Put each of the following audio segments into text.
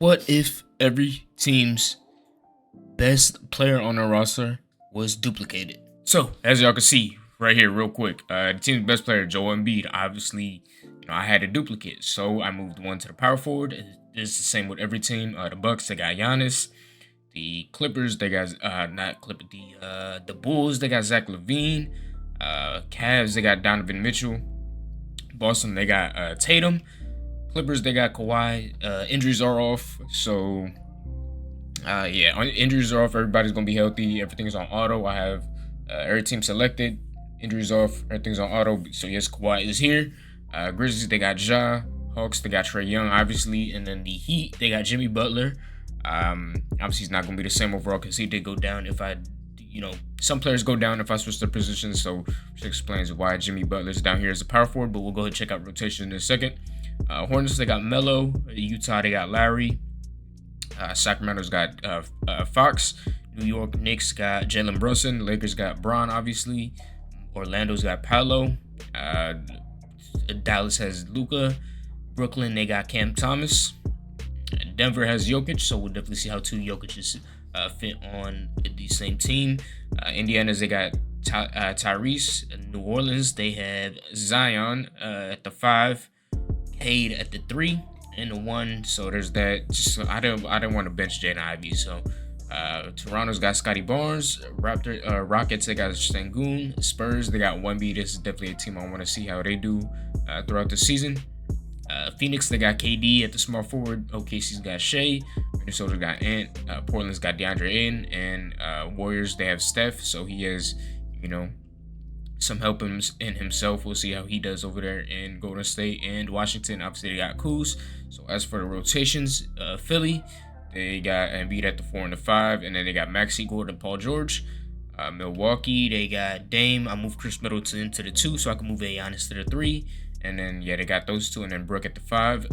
What if every team's best player on their roster was duplicated? So, as y'all can see right here, real quick, the team's best player, Joel Embiid, obviously, I had a duplicate, so I moved one to the power forward. It's the same with every team. The Bucks, they got Giannis. The Clippers, they got not Clipper. The Bulls, they got Zach LaVine. Cavs, they got Donovan Mitchell. Boston, they got Tatum. Clippers, they got Kawhi. Injuries are off, so yeah, injuries are off. Everybody's gonna be healthy. Everything's on auto. I have every team selected. Injuries off. Everything's on auto. So yes, Kawhi is here. Grizzlies, they got Ja. Hawks, they got Trae Young, obviously, and then the Heat, they got Jimmy Butler. Obviously, he's not gonna be the same overall because he did go down. If I, some players go down if I switch their positions. So which explains why Jimmy Butler's down here as a power forward. But we'll go ahead and check out rotation in a second. Hornets, they got Melo. Utah, they got Larry. Sacramento's got Fox. New York Knicks got Jalen Brunson. Lakers got Braun, obviously. Orlando's got Paolo. Dallas has Luka. Brooklyn, they got Cam Thomas. Denver has Jokic, so we'll definitely see how two Jokic's fit on the same team. Indiana's, they got Tyrese. New Orleans, they have Zion at the 5. Cade at the 3 and the 1. So there's that. Just I didn't want to bench Jaden Ivey. So Toronto's got Scotty Barnes. Rockets, they got Sengun. Spurs, they got Wemby. This is definitely a team I want to see how they do throughout the season. Phoenix, they got KD at the small forward. OKC's got Shea. Minnesota's got Ant. Portland's got DeAndre Ayton. And Warriors, they have Steph. So he has, some help in himself. We'll see how he does over there in Golden State. And Washington, obviously, they got Kuz. So as for the rotations, Philly, they got Embiid at the 4 and the 5. And then they got Maxey, Gordon, Paul George. Milwaukee, they got Dame. I moved Chris Middleton to the 2 so I can move Giannis to the 3. And then, yeah, they got those 2. And then Brook at the 5.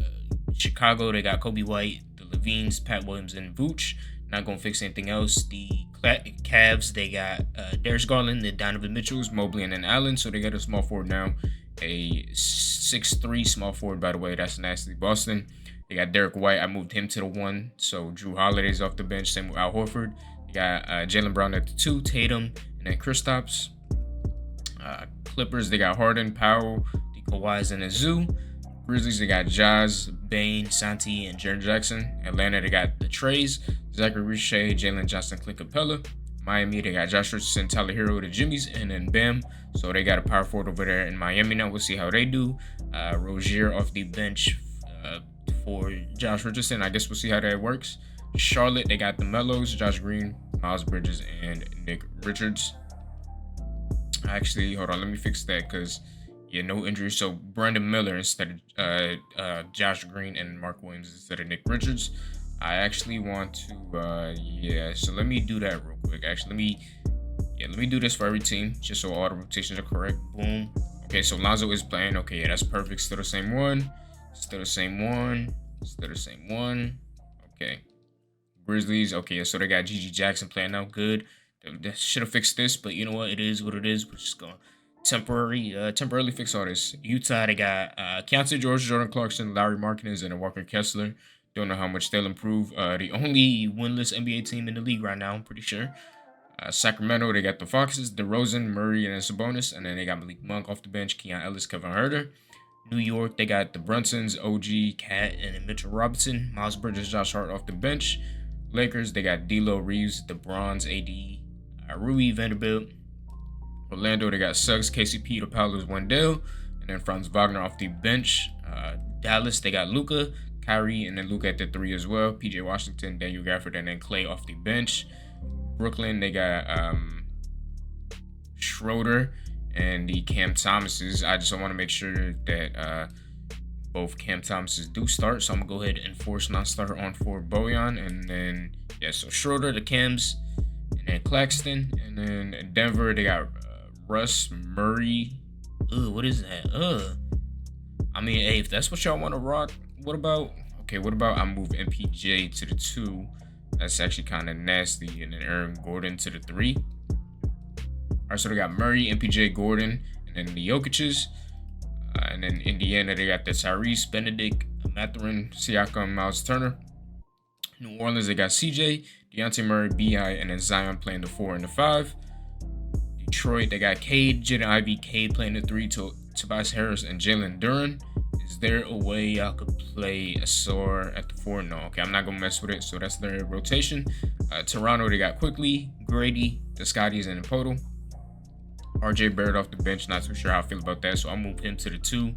Chicago, they got Kobe White, the Levines, Pat Williams, and Vooch. Not going to fix anything else. The Cavs, they got Darius Garland, the Donovan Mitchells, Mobley, and then Allen. So they got a small forward now. A 6'3" small forward, by the way. That's nasty. Boston, they got Derek White. I moved him to the 1. So Drew Holiday's off the bench. Same with Al Horford. They got Jaylen Brown at the 2, Tatum, and then Kristaps. Clippers, they got Harden, Powell, the Kawhis, and the Zoo. Grizzlies, they got Jazz, Bane, Santi, and Jaren Jackson. Atlanta, they got the Trays, Zachary Richey, Jalen Johnson, Clint Capella. Miami, they got Josh Richardson, Tyler Hero, the Jimmies, and then Bam. So they got a power forward over there in Miami now. We'll see how they do. Rozier off the bench for Josh Richardson. I guess we'll see how that works. Charlotte, they got the Mellows, Josh Green, Miles Bridges, and Nick Richards. Actually, hold on, let me fix that because, yeah, no injuries. So Brandon Miller instead of Josh Green and Mark Williams instead of Nick Richards. I actually want to, so let me do that real quick. Actually, let me do this for every team just so all the rotations are correct. Boom. Okay, so Lonzo is playing. Okay, yeah, that's perfect. Still the same one. Still the same one. Still the same one. Okay. Grizzlies. Okay, yeah, so they got Gigi Jackson playing now. Good. They should have fixed this, but you know what? It is what it is. We're just going to temporarily fix all this. Utah, they got Keontae George, Jordan Clarkson, Larry Markkanen, and Walker Kessler. Don't know how much they'll improve. The only winless NBA team in the league right now, I'm pretty sure. Sacramento, they got the Foxes, DeRozan, Murray, and then Sabonis. And then they got Malik Monk off the bench, Keon Ellis, Kevin Huerter. New York, they got the Brunsons, OG, Cat, and then Mitchell Robinson. Miles Bridges, Josh Hart off the bench. Lakers, they got D'Lo, Reeves, the Bronze, AD, Rui, Vanderbilt. Orlando, they got Suggs, KCP, DePaulo's, Wendell, and then Franz Wagner off the bench. Dallas, they got Luka, Kyrie, and then Luka at the 3 as well. PJ Washington, Daniel Gafford, and then Clay off the bench. Brooklyn, they got Schroeder and the Cam Thomases. I just want to make sure that both Cam Thomases do start. So I'm going to go ahead and force non-starter on for Bojan. And then, yeah, so Schroeder, the Cams, and then Claxton. And then Denver, they got Russ, Murray. What is that? I mean, hey, if that's what y'all want to rock, what about I move MPJ to the 2? That's actually kind of nasty. And then Aaron Gordon to the 3. All right, so they got Murray, MPJ, Gordon, and then the Jokic's. And then Indiana, they got the Tyrese, Benedict, Mathurin, Siakam, Miles Turner. New Orleans, they got CJ, Deontay Murray, BI, and then Zion playing the 4 and the 5. Detroit, they got Cade, Jaden Ivey, Cade playing the 3, Tobias Harris, and Jalen Duren. Is there a way I could play Asor at the 4? No. Okay, I'm not going to mess with it. So that's their rotation. Toronto, they got Quickly, Grady, the Scotties, and the Poto. RJ Barrett off the bench. Not too sure how I feel about that. So I'll move him to the 2.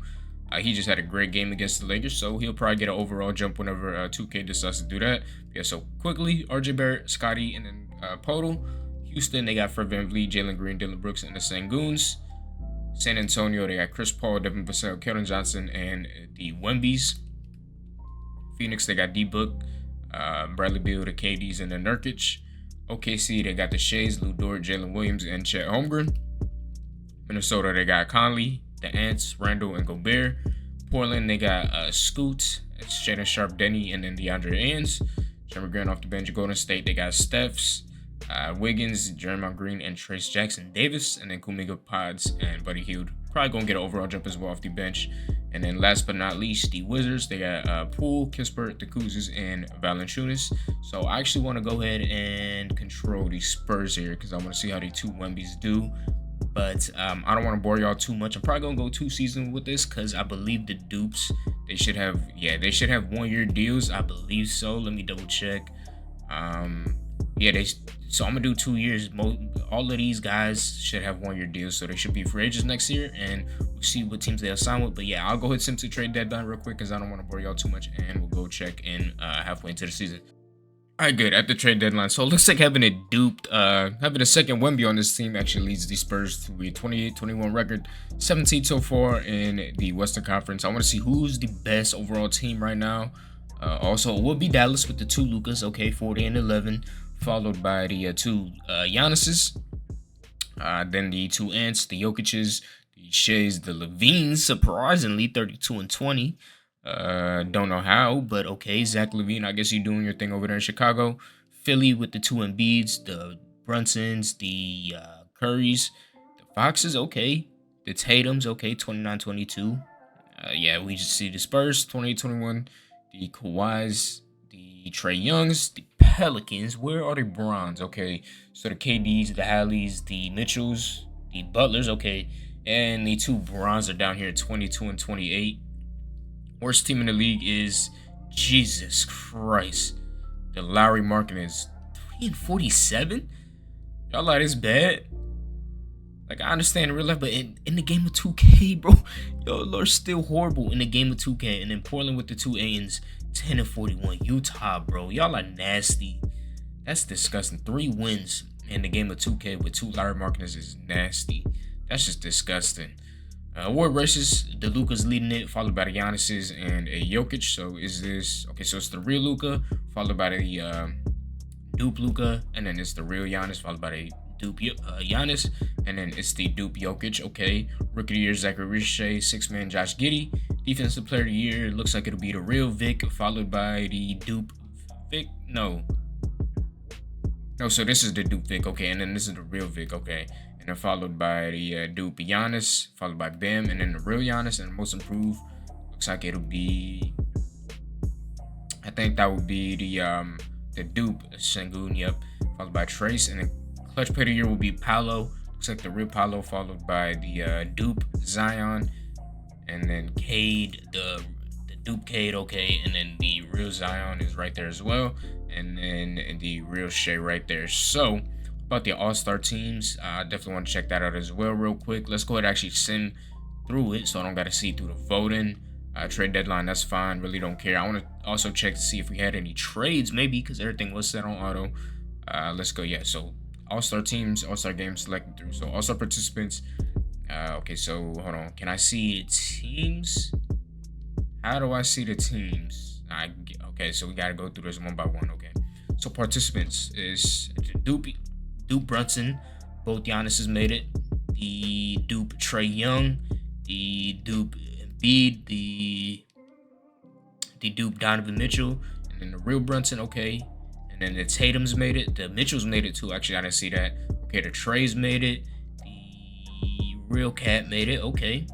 He just had a great game against the Lakers, so he'll probably get an overall jump whenever 2K decides to do that. Yeah, so Quickly, RJ Barrett, Scotty, and then Poto. Houston, they got Fred VanVleet, Jalen Green, Dylan Brooks, and the Senguns. San Antonio, they got Chris Paul, Devin Vassell, Keldon Johnson, and the Wembies. Phoenix, they got D-Book, Bradley Beal, the KDs, and the Nurkic. OKC, they got the Shays, Lou Dort, Jalen Williams, and Chet Holmgren. Minnesota, they got Conley, the Ants, Randall, and Gobert. Portland, they got Scoot, Shannon Sharp, Denny, and then DeAndre Ayton. Jeremy Grant off the bench. Golden State, they got Stephs, Wiggins, Jeremiah Green, and Trace Jackson Davis. And then Kuminga, Pods, and Buddy Hield. Probably going to get an overall jump as well off the bench. And then last but not least, the Wizards, they got Poole, Kispert, the Kuzas, and Valanciunas. So I actually want to go ahead and control the Spurs here because I want to see how the 2 Wembies do. But I don't want to bore y'all too much. I'm probably going to go 2 seasons with this because I believe the dupes, they should have 1-year deals. I believe so. Let me double check. So I'm going to do 2 years. All of these guys should have 1-year deals, so they should be free agents next year, and we'll see what teams they'll sign with. But yeah, I'll go ahead and send to trade deadline real quick because I don't want to bore y'all too much, and we'll go check in halfway into the season. All right, good. At the trade deadline, so it looks like having a second Wemby on this team actually leads the Spurs to a 28-21 record, 17 so far in the Western Conference. I want to see who's the best overall team right now. Also, it will be Dallas with the 2 Lucas, okay, 40 and 11, followed by the 2 Giannis's, then the 2 Ants, the Jokic's, the Shays, the Levines, surprisingly 32 and 20. Don't know how, but okay. Zach LaVine, I guess you're doing your thing over there in Chicago. Philly with the 2 Embiids, the Brunsons, the Currys, the Foxes, okay. The Tatums, okay, 29-22. Yeah, we just see the Spurs, 28-21. The Kawhis, the Trae Youngs, the Pelicans. Where are the Browns? Okay, so the KDs, the Halleys, the Mitchells, the Butlers, okay. And the 2 Browns are down here at 22 and 28. Worst team in the league is, Jesus Christ, the Lowry Marketing is 3 and 47. Y'all like this bad? Like, I understand in real life, but in the game of 2K, bro, y'all are still horrible in the game of 2K. And then Portland with the 2 A's, 10 and 41. Utah, bro, y'all are nasty. That's disgusting. 3 wins in the game of 2K with 2 Lowry Marketers is nasty. That's just disgusting. Award races, the Luka's leading it, followed by the Giannis's and a Jokic. So is this okay? So it's the real Luka, followed by the dupe Luka, and then it's the real Giannis, followed by the dupe Giannis, and then it's the dupe Jokic. Okay, Rookie of the Year Zachary Richey, 6-man Josh Giddey, Defensive Player of the Year looks like it'll be the real Vic, followed by the dupe Vic. No, so this is the dupe Vic. Okay, and then this is the real Vic. Okay. And then followed by the dupe Giannis, followed by Bam, and then the real Giannis, and most improved looks like it'll be, I think that would be the dupe Sengun, yep, followed by Trace, and then clutch player of the year will be Paolo, looks like the real Paolo, followed by the dupe Zion, and then Cade, the dupe Cade, okay, and then the real Zion is right there as well, and then the real Shea right there. So about the all-star teams, I definitely want to check that out as well real quick. Let's go ahead and actually send through it so I don't got to see through the voting. Trade deadline, that's fine, really don't care. I want to also check to see if we had any trades maybe because everything was set on auto. Let's go. Yeah, so all-star teams, all-star games selected through. So all-star participants. Okay, so hold on, can I see teams? How do I see the teams? Okay, so we got to go through this one by one. Okay, so participants is Dupe Brunson, both Giannis's made it. The dupe Trae Young, the dupe Embiid, the dupe Donovan Mitchell, and then the real Brunson, okay. And then the Tatum's made it. The Mitchells made it too. Actually, I didn't see that. Okay, the Trays made it. The real Cat made it, okay.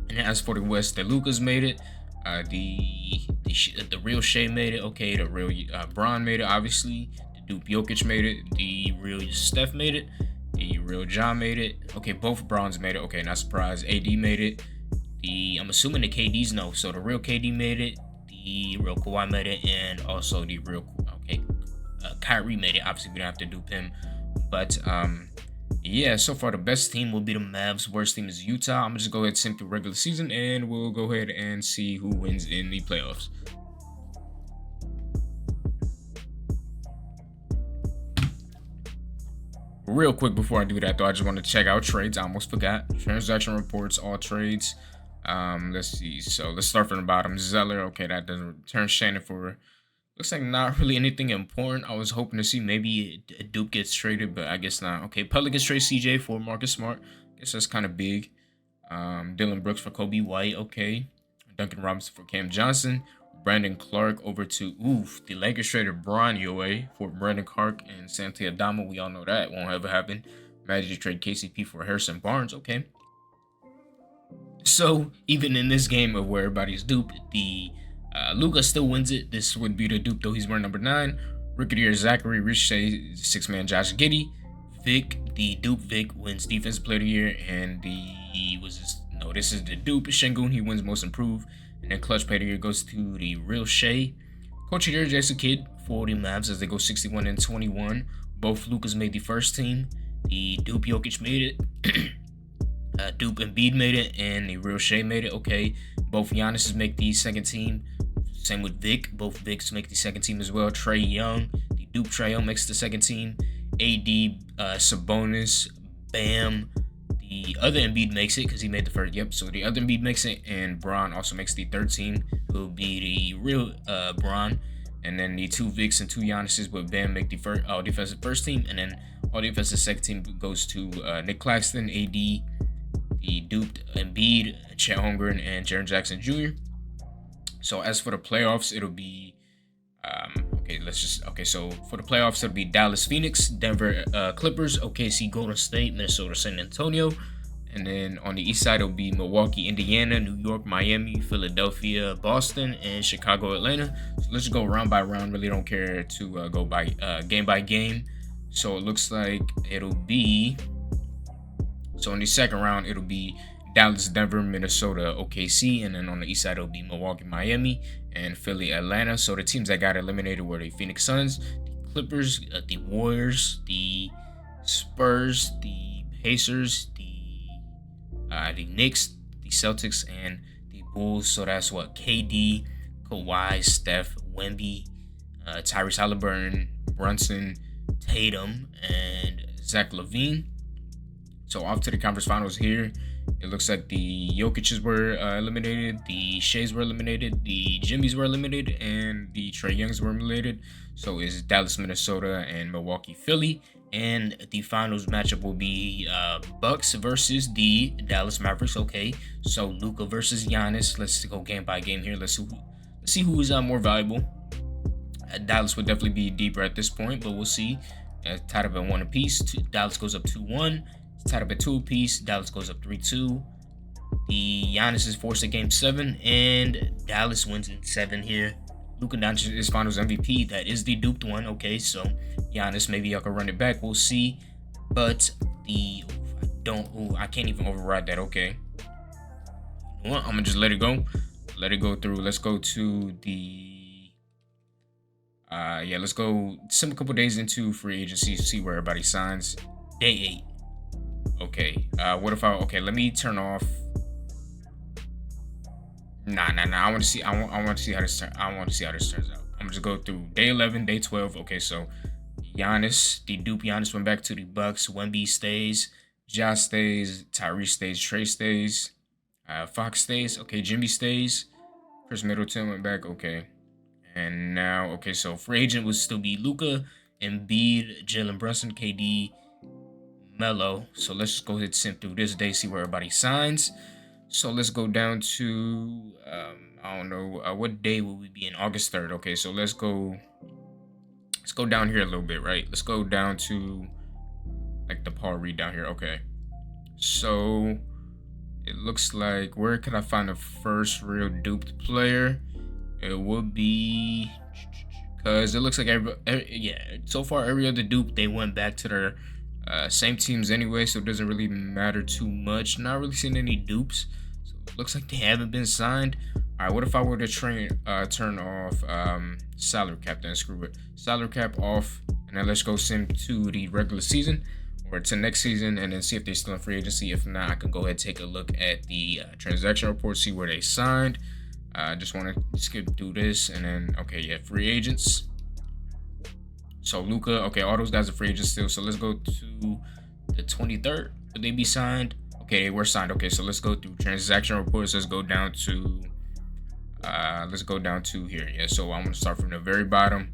And then as for the West, the Lucas made it. The The real Shea made it. Okay, the real Bron made it. Obviously, the dupe Jokic made it. The real Steph made it. The real John made it. Okay, both Brons made it. Okay, not surprised. AD made it. I'm assuming the KDs no. So the real KD made it. The real Kawhi made it, and also the real Kyrie made it. Obviously, we don't have to dupe him, but yeah. So far, the best team will be the Mavs. Worst team is Utah. I'm gonna just go ahead and sim through regular season, and we'll go ahead and see who wins in the playoffs. Real quick before I do that, though, I just want to check out trades. I almost forgot. Transaction reports, all trades. Let's see. So let's start from the bottom. Zeller. Okay, that doesn't return Shannon for. Looks like not really anything important. I was hoping to see maybe a dupe gets traded, but I guess not. Okay, Pelicans trade CJ for Marcus Smart. Guess that's kind of big. Dylan Brooks for Kobe White. Okay. Duncan Robinson for Cam Johnson. Brandon Clark over to the Lakers traded Bron Yoe for Brandon Clark and Santi Adama. We all know that won't ever happen. Magic trade KCP for Harrison Barnes. Okay. So even in this game of where everybody's duped, the Luka still wins it. This would be the dupe though. He's wearing number 9. Rookie of the year Zachary Richey, 6-man Josh Giddey. Vic, the dupe Vic wins defensive player of the year, and this is the dupe Şengün. He wins most improved. And then clutch player of the year goes to the real Shea. Coach of the year Jason Kidd for the Mavs as they go 61-21. Both Lukas made the first team. The dupe Jokic made it. Dupe Embiid made it, and the real Shea made it. Okay, both Giannis's make the second team. Same with Vic. Both Vics make the second team as well. Trae Young, the dupe Trae Young makes the second team. AD, Sabonis, Bam. The other Embiid makes it because he made the first. Yep. So the other Embiid makes it, and Bron also makes the third team. It will be the real Bron, and then the 2 Vics and 2 Giannis's with Bam make the first all defensive first team, and then all defensive second team goes to Nick Claxton, AD, the duped Embiid, Chet Holmgren, and Jaren Jackson Jr. So as for the playoffs, it'll be so for the playoffs, it'll be Dallas, Phoenix, Denver, Clippers, OKC, Golden State, Minnesota, San Antonio. And then on the east side, it'll be Milwaukee, Indiana, New York, Miami, Philadelphia, Boston, and Chicago, Atlanta. So let's just go round by round. Really don't care to go by game. So it looks like it'll be. So in the second round, it'll be Dallas, Denver, Minnesota, OKC, and then on the east side, it'll be Milwaukee, Miami, and Philly, Atlanta. So the teams that got eliminated were the Phoenix Suns, the Clippers, the Warriors, the Spurs, the Pacers, the Knicks, the Celtics, and the Bulls. So that's what KD, Kawhi, Steph, Wemby, Tyrese Halliburton, Brunson, Tatum, and Zach LaVine. So off to the conference finals here. It looks like the Jokic's were eliminated, the Sheas were eliminated, the Jimmys were eliminated, and the Trae Youngs were eliminated. So it's Dallas, Minnesota, and Milwaukee, Philly. And the finals matchup will be Bucks versus the Dallas Mavericks. Okay, so Luka versus Giannis. Let's go game by game here. Let's see who is more valuable. Dallas would definitely be deeper at this point, but we'll see. Tied up at 1 apiece. Dallas goes up 2-1. Tied up at 2 apiece. Dallas goes up 3-2. The Giannis is forced at game 7, and Dallas wins in 7 here. Luka Doncic is Finals MVP. That is the duped one. Okay, so Giannis, maybe y'all can run it back. We'll see. But I can't even override that. Okay, you know what? I'm gonna just let it go. Let it go through. Let's go to the. Let's go. Sim a couple days into free agency to see where everybody signs. Day 8. Okay. Let me turn off. Nah. I want to see how this turns out. I'm gonna just go through day 11, day 12. Okay, so Giannis, the dupe Giannis went back to the Bucks. Wemby stays. Josh stays. Tyrese stays. Trey stays. Fox stays. Okay, Jimmy stays. Chris Middleton went back. Okay, and now so free agent would still be Luka, Embiid, Jalen Brunson, KD, Melo. So let's just go ahead and sim through this day, see where everybody signs. So let's go down to, I don't know, what day will we be in? August 3rd. Okay, so let's go down here a little bit, right? Let's go down to, like, the Paul Reed down here. Okay, so it looks like, where can I find the first real duped player? It would be because it looks like so far every other dupe they went back to their same teams anyway, so it doesn't really matter too much. Not really seeing any dupes, so it looks like they haven't been signed. All right, what if I were to turn off salary cap? Then screw it, salary cap off, and then let's go sim to the regular season or to next season, and then see if they're still in free agency. If not, I can go ahead and take a look at the transaction report, see where they signed. I just want to skip through this, and then okay, yeah, free agents. So Luka, okay, all those guys are free agents still. So let's go to the 23rd. Would they be signed? Okay, they were signed. Okay, so let's go through transaction reports. Let's go down to here. Yeah, so I'm gonna start from the very bottom.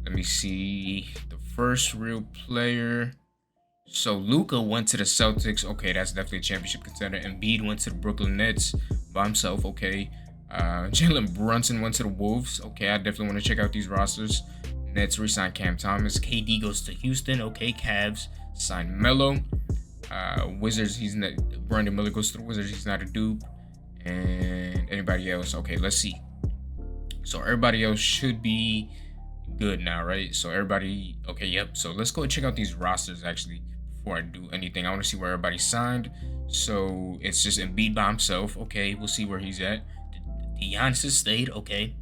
Let me see the first real player. So Luka went to the Celtics. Okay, that's definitely a championship contender. Embiid went to the Brooklyn Nets by himself. Okay. Jalen Brunson went to the Wolves. Okay, I definitely want to check out these rosters. Nets re-signed Cam Thomas. KD goes to Houston. Okay, Cavs signed Melo. Wizards, he's not. Brandon Miller goes to the Wizards. He's not a dupe. And anybody else? Okay, let's see. So everybody else should be good now, right? So everybody, okay, yep. So let's go and check out these rosters actually before I do anything. I want to see where everybody signed. So it's just Embiid by himself. Okay, we'll see where he's at. The Giannis stayed, okay.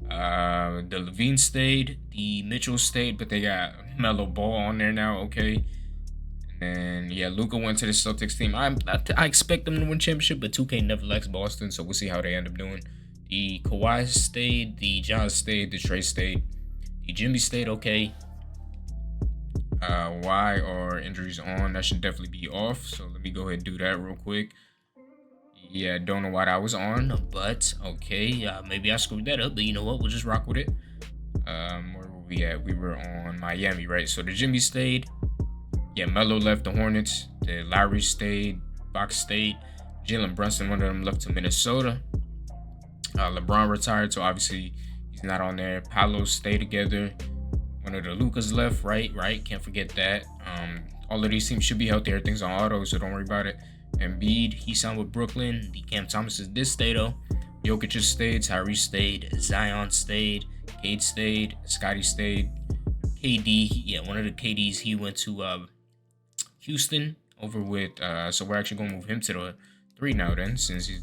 The Levine stayed, the Mitchell stayed, but they got Melo Ball on there now, okay. And then yeah, Luka went to the Celtics team. I expect them to win championship, but 2K never likes Boston, so we'll see how they end up doing. The Kawhi stayed, the John stayed, the Trey stayed, the Jimmy stayed, okay. Why are injuries on? That should definitely be off. So let me go ahead and do that real quick. Yeah, don't know why that was on, but okay. Maybe I screwed that up, but you know what? We'll just rock with it. Where were we at? We were on Miami, right? So the Jimmy stayed. Yeah, Melo left the Hornets. The Lowry stayed. Box stayed. Jalen Brunson, one of them, left to Minnesota. LeBron retired, so obviously he's not on there. Paolo stayed together. One of the Lucas left, right? Can't forget that. All of these teams should be healthy. Everything's on auto, so don't worry about it. Embiid, he signed with Brooklyn. The Cam Thomas did stay though. Jokic just stayed. Tyrese stayed. Zion stayed. Cade stayed. Scotty stayed. KD, one of the KDs, he went to Houston over with. So we're actually gonna move him to the 3 now then, since he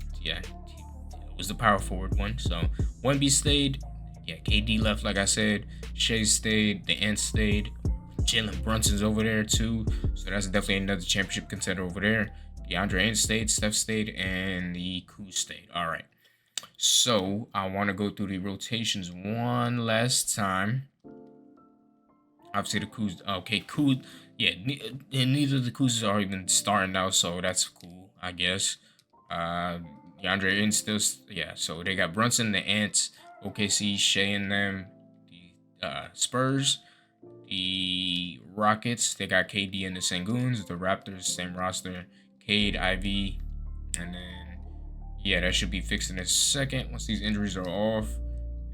was the power forward one. So 1B stayed. Yeah, KD left, like I said. Shea stayed. The Ant stayed. Jalen Brunson's over there too. So that's definitely another championship contender over there. DeAndre Ayton stayed, Steph stayed, and the Kuz stayed. All right. So I want to go through the rotations one last time. Obviously the Kuz. Okay, Kuz. Yeah, and neither of the Kuzes are even starting now, so that's cool, I guess. DeAndre Ayton still. Yeah. So they got Brunson, the Ants, OKC, Shea, and them. The Spurs. The Rockets, they got KD and the Senguns. The Raptors, same roster. Cade, Ivy, and then yeah, that should be fixed in a second once these injuries are off.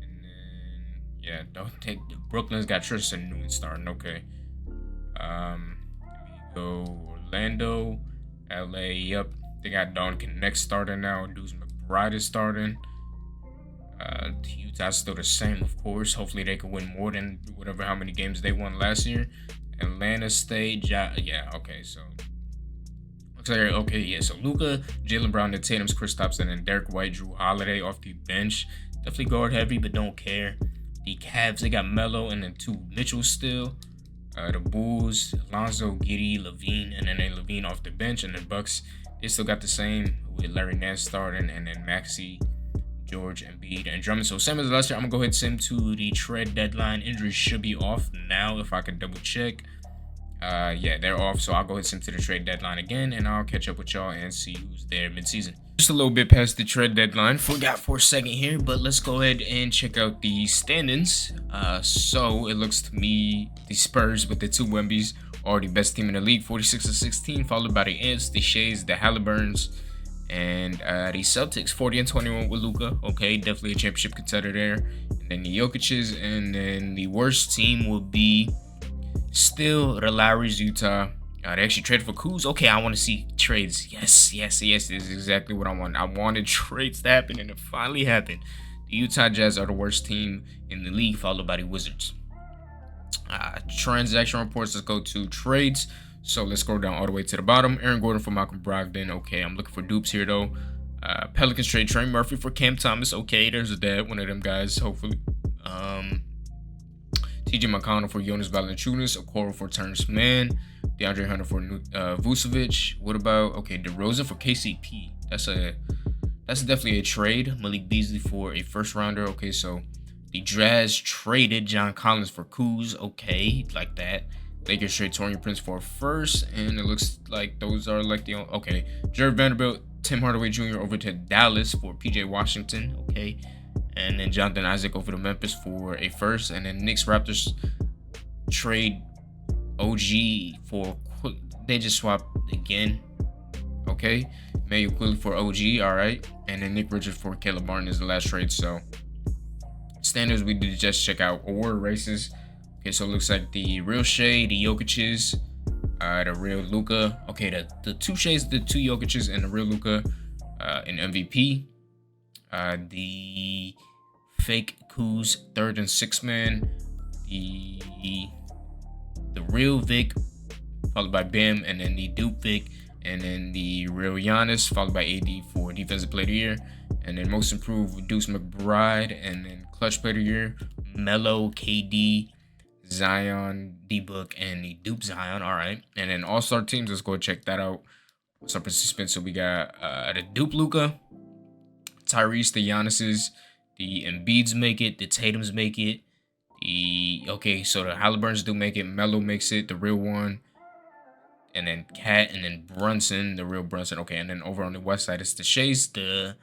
And then yeah, don't take Brooklyn's got Tristan Newman starting. Okay. Let me go Orlando, LA. Yep, they got Duncan next starting now. Deuce McBride is starting. Utah's still the same, of course. Hopefully they can win more than how many games they won last year. Atlanta stayed. Yeah, okay, so looks like okay, yeah. So Luka, Jaylen Brown, the Tatum's, Kristaps, and Derek White, Drew Holiday off the bench. Definitely guard heavy, but don't care. The Cavs, they got Melo and then 2 Mitchell still. The Bulls, Alonzo, Giddey, Levine, and then Levine off the bench. And the Bucks, they still got the same with Larry Nance starting, and then Maxey, George, Embiid, and Drummond. So same as last year, I'm gonna go ahead and send to the trade deadline. Injuries should be off now if I could double check. Yeah, they're off, so I'll go ahead and send to the trade deadline again, and I'll catch up with y'all and see who's there mid-season. Just a little bit past the trade deadline. Forgot for a second here, but let's go ahead and check out the standings. So it looks to me the Spurs with the 2 Wembies are the best team in the league, 46-16, followed by the Ants, the Shays, the Halliburtons, and the Celtics, 40-21 with Luka. Okay, definitely a championship contender there. And then the Jokic's, and then the worst team will be still the Lowry's, Utah. They actually traded for Kuz. Okay, I want to see trades. Yes. This is exactly what I want. I wanted trades to happen, and it finally happened. The Utah Jazz are the worst team in the league, followed by the Wizards. Transaction reports. Let's go to trades. So let's go down all the way to the bottom. Aaron Gordon for Malcolm Brogdon. Okay, I'm looking for dupes here though. Pelicans trade Trey Murphy for Cam Thomas. Okay, there's a dad, one of them guys, hopefully. TJ McConnell for Jonas Valanciunas. Okoro for Terrence Mann. DeAndre Hunter for Vucevic. What about, okay, DeRozan for KCP. That's definitely a trade. Malik Beasley for a first rounder. Okay, so the Jazz traded John Collins for Kuz. Okay, like that. Lakers trade Taurean Prince for a first, and it looks like those are like the, okay. Jared Vanderbilt, Tim Hardaway Jr. over to Dallas for PJ Washington. Okay, and then Jonathan Isaac over to Memphis for a first, and then Knicks Raptors trade OG for, they just swapped again. Okay, Mayu Quigley for OG. All right, and then Nick Richards for Caleb Martin is the last trade. So standards, we did just check out award races. Okay, so it looks like the real Shea, the Jokic's, the real Luka. Okay, the two Sheas, the two Jokic's, and the real Luka in MVP. The fake Kuz, third and sixth man. The real Vic, followed by Bam, and then the dupe Vic, and then the real Giannis, followed by AD for Defensive Player of the Year. And then most improved, Deuce McBride, and then Clutch Player of the Year, Melo, KD, Zion, D-Book, and the dupe Zion. All right, and then all-star teams, let's go check that out. Some participants. So we got the dupe Luka, Tyrese, the Giannis's, the Embiids make it, the Tatums make it, okay, so the Halliburtons do make it, Melo makes it, the real one, and then Cat, and then Brunson, the real Brunson. Okay, and then over on the west side, it's the Sheas, the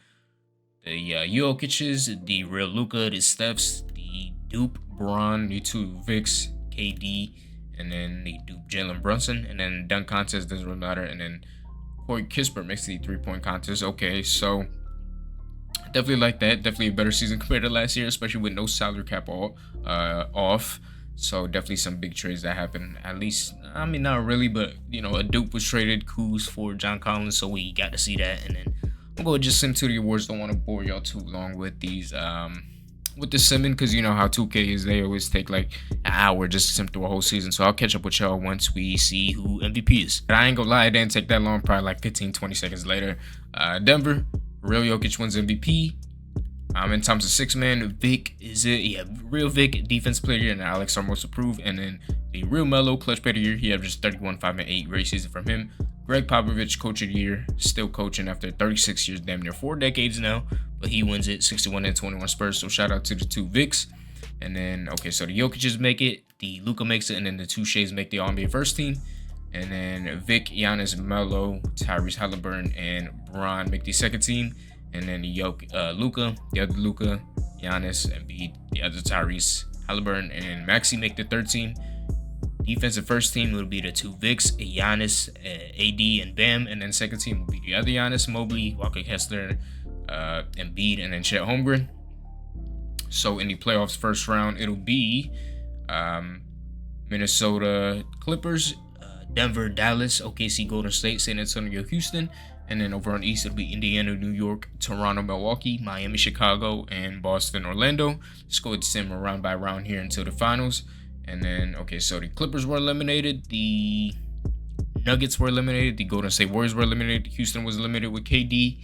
Jokic's, the real Luka, the Stephs, the dupe Bron, the two Vics, KD, and then the dupe Jalen Brunson, and then dunk contest doesn't really matter, and then Corey Kispert makes the 3-point contest. Okay, so definitely like that. Definitely a better season compared to last year, especially with no salary cap off. So definitely some big trades that happened. At least, I mean, not really, but you know, a dupe was traded, Kuz for John Collins, so we got to see that. And then I'm going to just sim to the awards. Don't want to bore y'all too long with these with the simming, because you know how 2K is, they always take like an hour just to sim through a whole season. So I'll catch up with y'all once we see who MVP is. But I ain't gonna lie, it didn't take that long, probably like 15-20 seconds later. Denver, real Jokic wins MVP. In terms of six man, Vic is it? Yeah, real Vic, defense player, and Alex are most approved. And then the real Melo, clutch player of the year. He averages 31, 5, and 8. Great season from him. Greg Popovich, coach of the year, still coaching after 36 years, damn near 4 decades now. But he wins it, 61 and 21 Spurs. So shout out to the two Vics. And then, okay, so the Jokic's make it, the Luka makes it, and then the two Sheas make the All-NBA first team. And then Vic, Giannis, Melo, Tyrese Halliburton, and Bron make the second team. And then the Luka, the other Luka, Giannis, Embiid, the other Tyrese Halliburton, and Maxey make the third team. Defensive first team will be the two Vics, Giannis, AD, and Bam. And then second team will be the other Giannis, Mobley, Walker Kessler, Embiid, and then Chet Holmgren. So in the playoffs first round, it'll be Minnesota Clippers, Denver, Dallas, OKC, Golden State, San Antonio, Houston. And then over on the East, it'll be Indiana, New York, Toronto, Milwaukee, Miami, Chicago, and Boston, Orlando. Let's go ahead and sim round by round here until the finals. And then, okay, so the Clippers were eliminated. The Nuggets were eliminated. The Golden State Warriors were eliminated. Houston was eliminated with KD.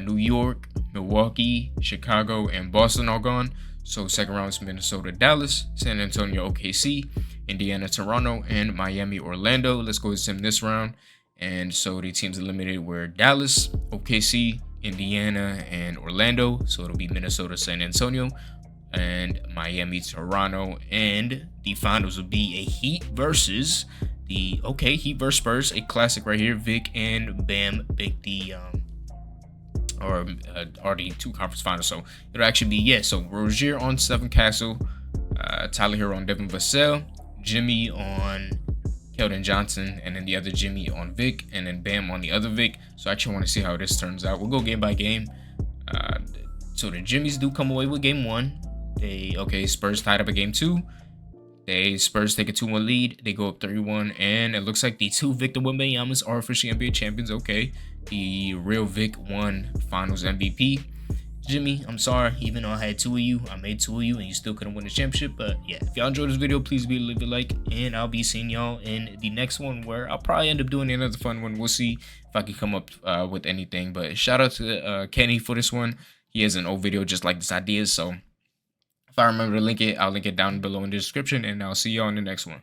New York, Milwaukee, Chicago, and Boston all gone. So second round is Minnesota, Dallas, San Antonio, OKC, Indiana, Toronto, and Miami, Orlando. Let's go ahead and sim this round. And so the teams eliminated were Dallas, OKC, Indiana, and Orlando. So it'll be Minnesota, San Antonio, and Miami, Toronto. And the finals will be a Heat versus the, okay, Heat versus Spurs, a classic right here. Vic and Bam make the are the two conference finals. So it'll actually be, yeah, so Rozier on Stephen Castle, Tyler Hero on Devin Vassell, Jimmy on Keldon Johnson, and then the other Jimmy on Vic, and then Bam on the other Vic. So I actually want to see how this turns out. We'll go game by game. So the Jimmys do come away with game one. Spurs tied up at game two. Spurs take a 2-1 lead. They go up 3-1, and it looks like the two Victor Wembanyama's are officially NBA champions. Okay, the real Vic won Finals MVP. Jimmy, I'm sorry. Even though I had two of you, I made two of you, and you still couldn't win the championship. But yeah, if y'all enjoyed this video, please leave a like, and I'll be seeing y'all in the next one, where I'll probably end up doing another fun one. We'll see if I can come up with anything. But shout out to Kenny for this one. He has an old video just like this idea. So if I remember to link it, I'll link it down below in the description, and I'll see y'all in the next one.